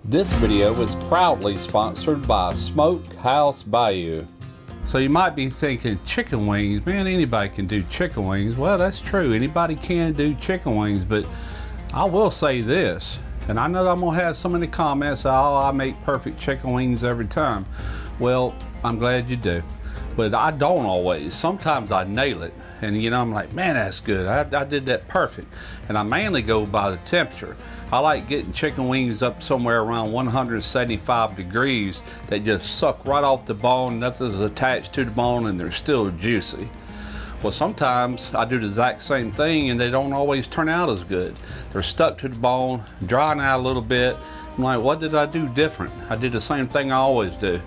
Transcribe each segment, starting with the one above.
This video is proudly sponsored by Smokehouse Bayou. So you might be thinking, chicken wings, man, anybody can do chicken wings. Well, that's true, anybody can do chicken wings, but I will say this, and I know I'm gonna have some in the comments, oh, I make perfect chicken wings every time. Well, I'm glad you do, but I don't always. Sometimes I nail it, and you know, I'm like, man, that's good, I did that perfect. And I mainly go by the temperature. I like getting chicken wings up somewhere around 175 degrees that just suck right off the bone, nothing's attached to the bone, and they're still juicy. Well, sometimes I do the exact same thing and they don't always turn out as good. They're stuck to the bone, drying out a little bit. I'm like, what did I do different? I did the same thing I always do.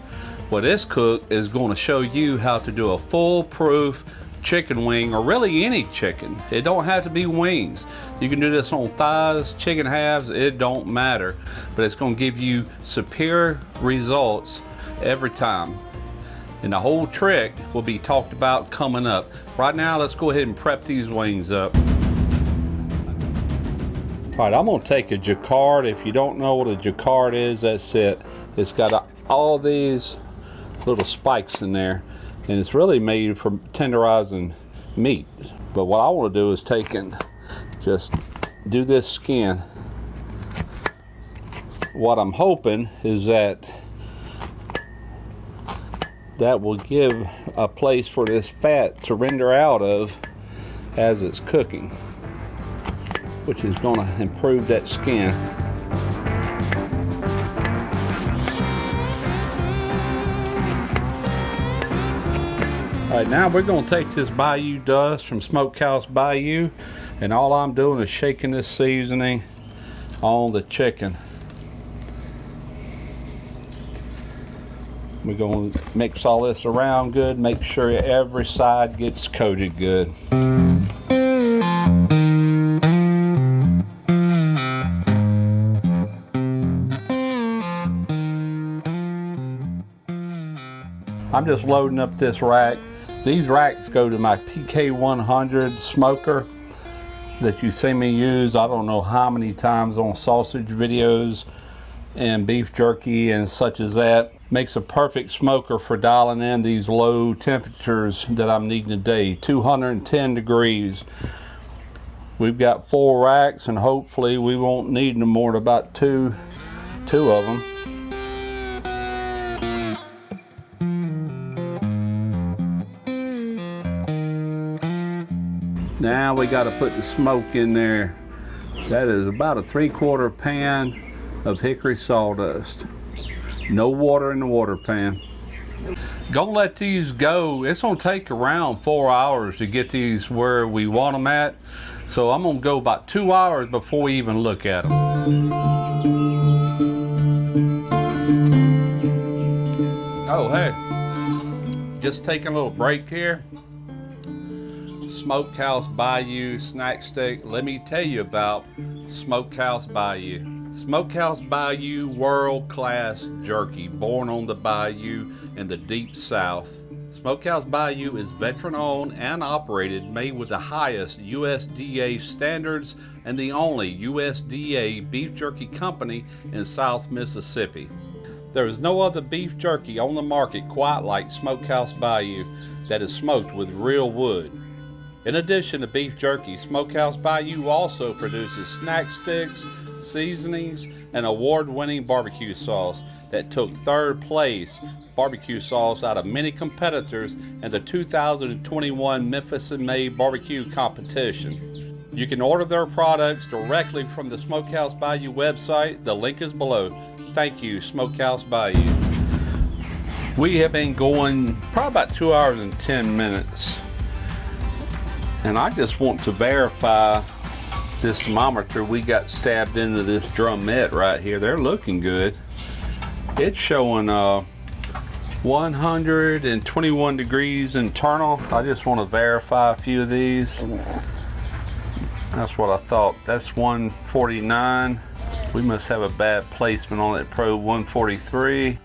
Well, this cook is going to show you how to do a foolproof chicken wing, or really any chicken. It don't have to be wings. You can do this on thighs, chicken halves, it don't matter. But it's going to give you superior results every time. And the whole trick will be talked about coming up. Right now, let's go ahead and prep these wings up. All right, I'm gonna take a jacquard. If you don't know what a jacquard is, that's it. It's got all these little spikes in there, and it's really made for tenderizing meat. But what I want to do is take and just do this skin. What I'm hoping is that will give a place for this fat to render out of as it's cooking, which is going to improve that skin. All right, now we're going to take this Bayou dust from Smokehouse Bayou, and all I'm doing is shaking this seasoning on the chicken. We're going to mix all this around good, make sure every side gets coated good. I'm just loading up this rack. These racks go to my PK100 smoker that you see me use I don't know how many times on sausage videos and beef jerky and such as that. Makes a perfect smoker for dialing in these low temperatures that I'm needing today, 210 degrees. We've got 4 racks, and hopefully we won't need no more than about two of them. Now we got to put the smoke in there. That is about a 3/4 pan of hickory sawdust. No water in the water pan. Gonna let these go. It's gonna take around 4 hours to get these where we want them at. So I'm gonna go about 2 hours before we even look at them. Oh, hey, just taking a little break here. Smokehouse Bayou snack stick. Let me tell you about Smokehouse Bayou. Smokehouse Bayou world-class jerky, born on the bayou in the deep south. Smokehouse Bayou is veteran-owned and operated, made with the highest USDA standards, and the only USDA beef jerky company in South Mississippi. There is no other beef jerky on the market quite like Smokehouse Bayou that is smoked with real wood. In addition to beef jerky, Smokehouse Bayou also produces snack sticks, seasonings, and award-winning barbecue sauce that took 3rd place barbecue sauce out of many competitors in the 2021 Memphis and May barbecue competition. You can order their products directly from the Smokehouse Bayou website. The link is below. Thank you, Smokehouse Bayou. We have been going probably about 2 hours and 10 minutes. And I just want to verify this thermometer we got stabbed into this drumette right here. They're looking good. It's showing 121 degrees internal. I just want to verify a few of these. That's what I thought. That's 149. We must have a bad placement on that probe. 143.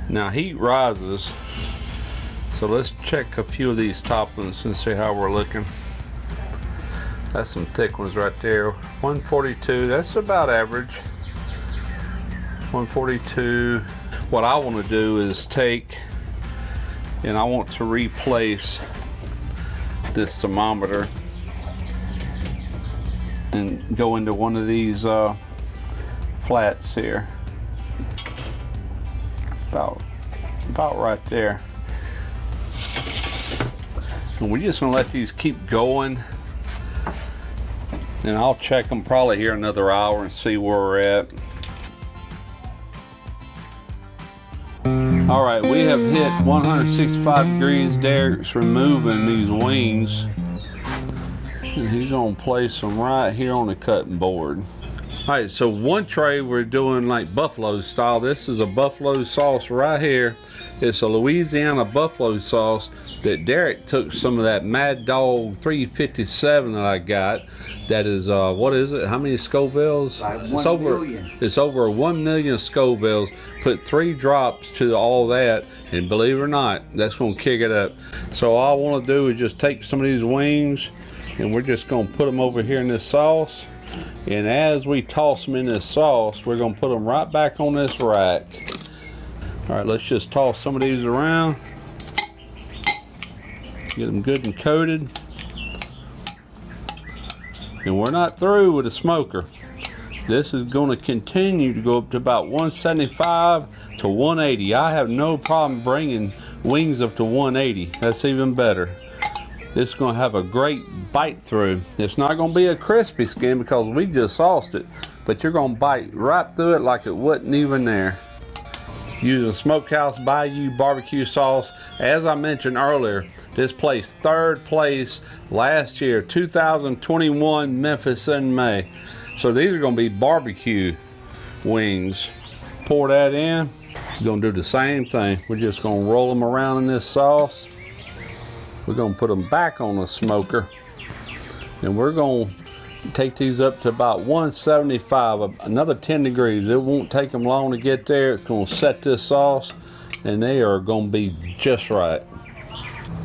Now heat rises. So let's check a few of these top ones and see how we're looking. That's some thick ones right there. 142, that's about average. 142. What I want to do is take, and I want to replace this thermometer and go into one of these flats here. About right there. And we're just gonna let these keep going, and I'll check them probably here another hour and see where we're at. All right, we have hit 165 degrees. Derek's removing these wings, and he's gonna place them right here on the cutting board. All right, so one tray we're doing like buffalo style. This is a buffalo sauce right here. It's a Louisiana buffalo sauce that Derek took some of that Mad Dog 357 that I got. That is, what is it? How many Scovilles? It's over 1 million Scovilles. Put 3 drops to all that, and believe it or not, that's gonna kick it up. So all I wanna do is just take some of these wings, and we're just gonna put them over here in this sauce. And as we toss them in this sauce, we're gonna put them right back on this rack. All right, let's just toss some of these around. Get them good and coated. And we're not through with the smoker. This is gonna continue to go up to about 175 to 180. I have no problem bringing wings up to 180. That's even better. This is gonna have a great bite through. It's not gonna be a crispy skin because we just sauced it, but you're gonna bite right through it like it wasn't even there. Using Smokehouse Bayou barbecue sauce. As I mentioned earlier, this placed 3rd place last year, 2021 Memphis in May. So these are gonna be barbecue wings. Pour that in. We're gonna do the same thing. We're just gonna roll them around in this sauce. We're gonna put them back on the smoker, and we're gonna take these up to about 175, another 10 degrees. It won't take them long to get there. It's gonna set this sauce, and they are gonna be just right.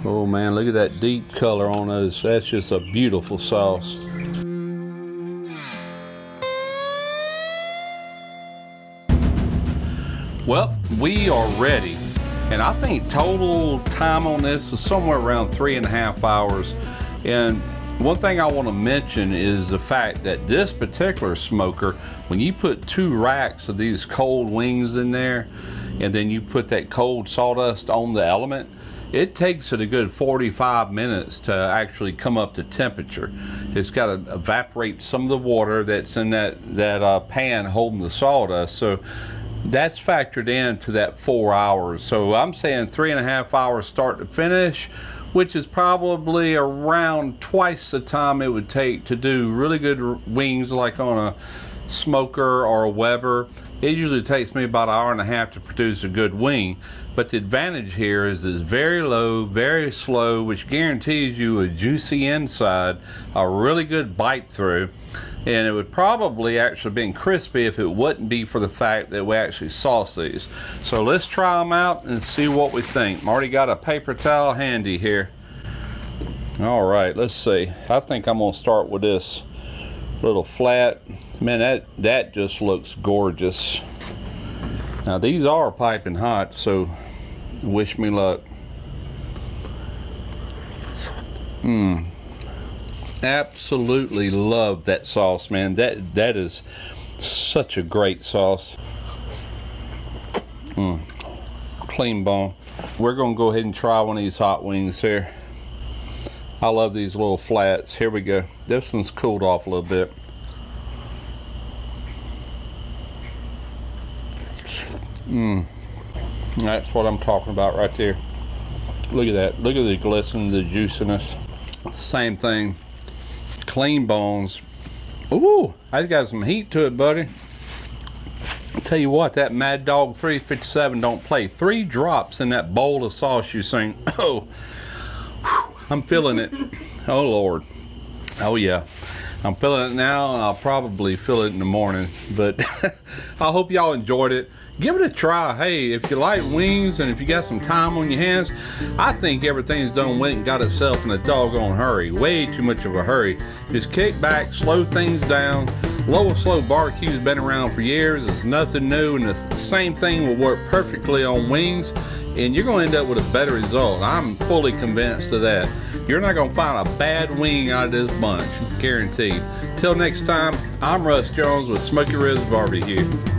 Oh man, look at that deep color on those. That's just a beautiful sauce. Well, we are ready. And I think total time on this is somewhere around 3.5 hours. And one thing I want to mention is the fact that this particular smoker, when you put 2 racks of these cold wings in there, and then you put that cold sawdust on the element, it takes it a good 45 minutes to actually come up to temperature. It's got to evaporate some of the water that's in that pan holding the sawdust. So that's factored into that 4 hours. So I'm saying 3.5 hours start to finish, which is probably around twice the time it would take to do really good wings like on a smoker or a Weber. It usually takes me about 1.5 hours to produce a good wing. But the advantage here is it's very low, very slow, which guarantees you a juicy inside, a really good bite through. And it would probably actually been crispy if it wouldn't be for the fact that we actually sauce these. So let's try them out and see what we think. I've already got a paper towel handy here. All right, let's see. I think I'm gonna start with this little flat. Man, that just looks gorgeous. Now these are piping hot, so wish me luck. Absolutely love that sauce, man. That is such a great sauce. Clean bone. We're gonna go ahead and try one of these hot wings here. I love these little flats. Here we go. This one's cooled off a little bit. That's what I'm talking about right there. Look at that. Look at the glisten, the juiciness. Same thing. Clean bones. Ooh, I got some heat to it, buddy. I'll tell you what, that Mad Dog 357 don't play. 3 drops in that bowl of sauce you seen. Oh, I'm feeling it. Oh Lord. Oh yeah. I'm feeling it now, and I'll probably feel it in the morning. But I hope y'all enjoyed it. Give it a try. Hey, if you like wings and if you got some time on your hands, I think everything's done went and got itself in a doggone hurry. Way too much of a hurry. Just kick back, slow things down, Low and slow barbecue's been around for years. It's nothing new, and the same thing will work perfectly on wings, and you're going to end up with a better result. I'm fully convinced of that. You're not going to find a bad wing out of this bunch, guaranteed. Till next time, I'm Russ Jones with Smoky Ribs BBQ.